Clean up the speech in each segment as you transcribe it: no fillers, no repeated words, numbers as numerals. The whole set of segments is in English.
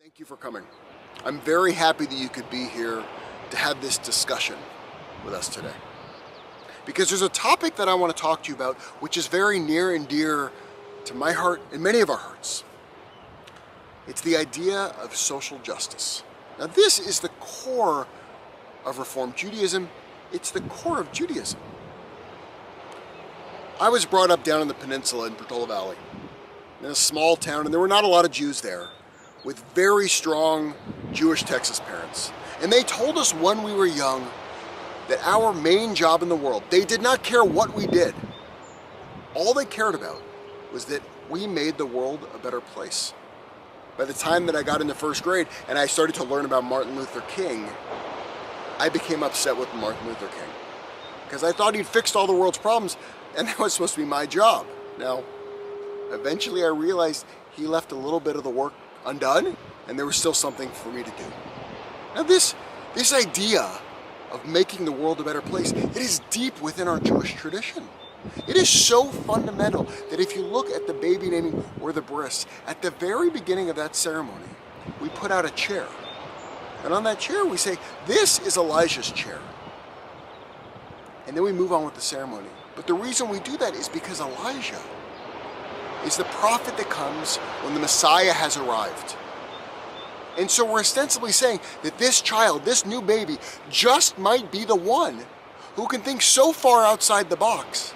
Thank you for coming. I'm very happy that you could be here to have this discussion with us today. Because there's a topic that I want to talk to you about which is very near and dear to my heart and many of our hearts. It's the idea of social justice. Now this is the core of Reform Judaism. It's the core of Judaism. I was brought up down in the peninsula in Portola Valley, in a small town, and there were not a lot of Jews there, with very strong Jewish Texas parents. And they told us when we were young that our main job in the world, they did not care what we did. All they cared about was that we made the world a better place. By the time that I got into first grade and I started to learn about Martin Luther King, I became upset with Martin Luther King because I thought he'd fixed all the world's problems and that was supposed to be my job. Now, eventually I realized he left a little bit of the work undone and there was still something for me to do. Now this idea of making the world a better place, it is deep within our Jewish tradition. It is so fundamental that if you look at the baby naming or the bris, at the very beginning of that ceremony, we put out a chair. And on that chair we say, this is Elijah's chair. And then we move on with the ceremony. But the reason we do that is because Elijah is the prophet that comes when the Messiah has arrived. And so we're ostensibly saying that this child, this new baby, just might be the one who can think so far outside the box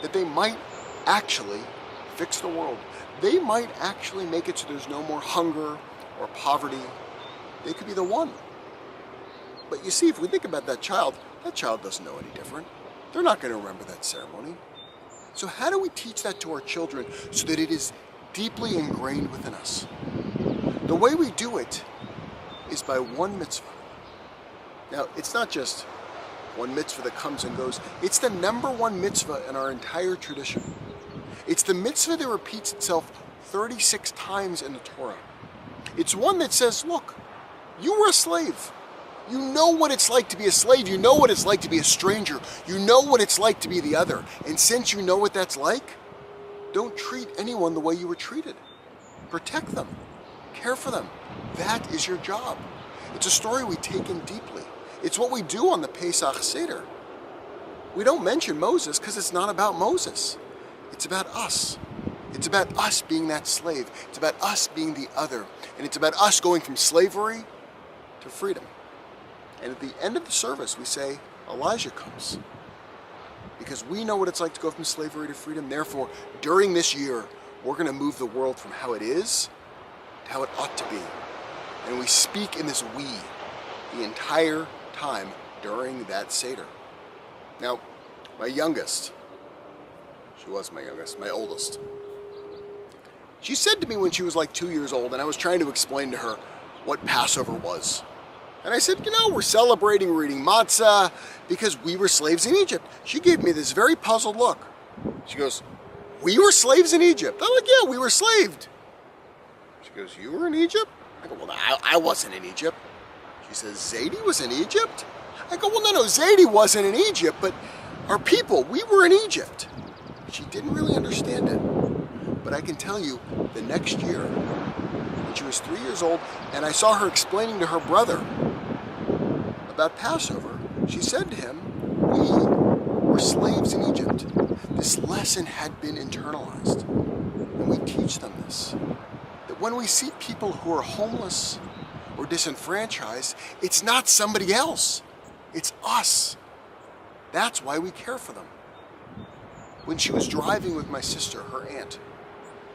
that they might actually fix the world. They might actually make it so there's no more hunger or poverty. They could be the one. But you see, if we think about that child doesn't know any different. They're not going to remember that ceremony. So how do we teach that to our children so that it is deeply ingrained within us? The way we do it is by one mitzvah. Now, it's not just one mitzvah that comes and goes. It's the number one mitzvah in our entire tradition. It's the mitzvah that repeats itself 36 times in the Torah. It's one that says, look, you were a slave. You know what it's like to be a slave. You know what it's like to be a stranger. You know what it's like to be the other. And since you know what that's like, don't treat anyone the way you were treated. Protect them. Care for them. That is your job. It's a story we take in deeply. It's what we do on the Pesach Seder. We don't mention Moses because it's not about Moses. It's about us. It's about us being that slave. It's about us being the other. And it's about us going from slavery to freedom. And at the end of the service, we say, Elijah comes. Because we know what it's like to go from slavery to freedom. Therefore, during this year, we're going to move the world from how it is to how it ought to be. And we speak in this we the entire time during that Seder. Now, my youngest, she was my youngest, my oldest, she said to me when she was like 2 years old, and I was trying to explain to her what Passover was. And I said, we're celebrating, we're eating matzah because we were slaves in Egypt. She gave me this very puzzled look. She goes, we were slaves in Egypt? I'm like, yeah, we were slaved. She goes, you were in Egypt? I go, well, I wasn't in Egypt. She says, Zadie was in Egypt? I go, well, no, Zadie wasn't in Egypt, but our people, we were in Egypt. She didn't really understand it. But I can tell you, the next year, when she was 3 years old, and I saw her explaining to her brother about Passover, she said to him, we were slaves in Egypt. This lesson had been internalized. And we teach them this. That when we see people who are homeless or disenfranchised, it's not somebody else. It's us. That's why we care for them. When she was driving with my sister, her aunt,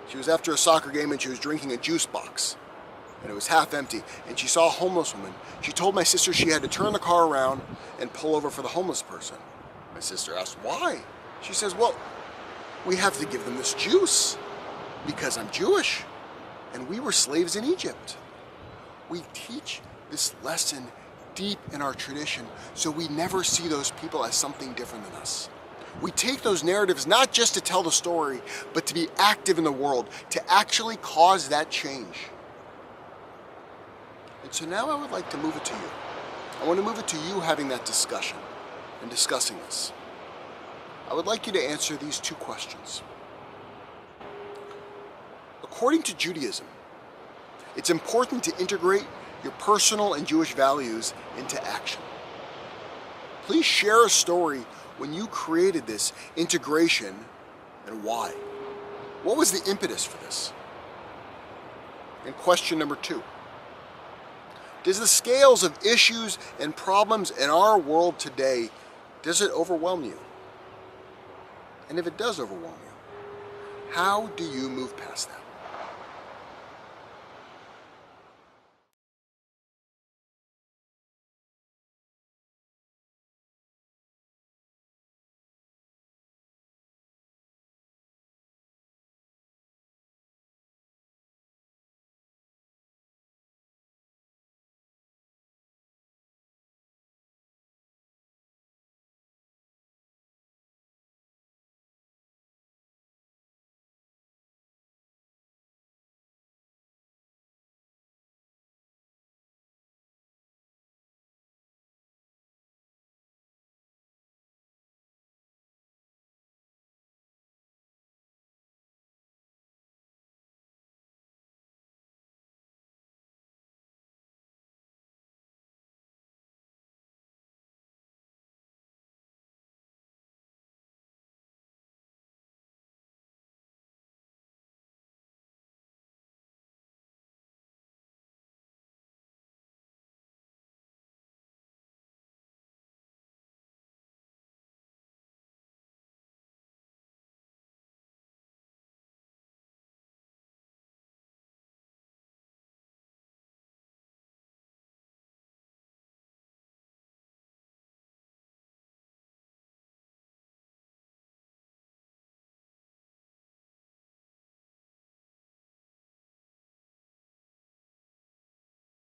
she was after a soccer game and she was drinking a juice box. And it was half empty, and she saw a homeless woman. She told my sister she had to turn the car around and pull over for the homeless person. My sister asked, why? She says, well, we have to give them this juice because I'm Jewish, and we were slaves in Egypt. We teach this lesson deep in our tradition so we never see those people as something different than us. We take those narratives not just to tell the story, but to be active in the world, to actually cause that change. And so now I would like to move it to you. I want to move it to you having that discussion and discussing this. I would like you to answer these two questions. According to Judaism, It's important to integrate your personal and Jewish values into action. Please share a story when you created this integration and why. What was the impetus for this? And question number 2. Does the scales of issues and problems in our world today, does it overwhelm you? And if it does overwhelm you, how do you move past that?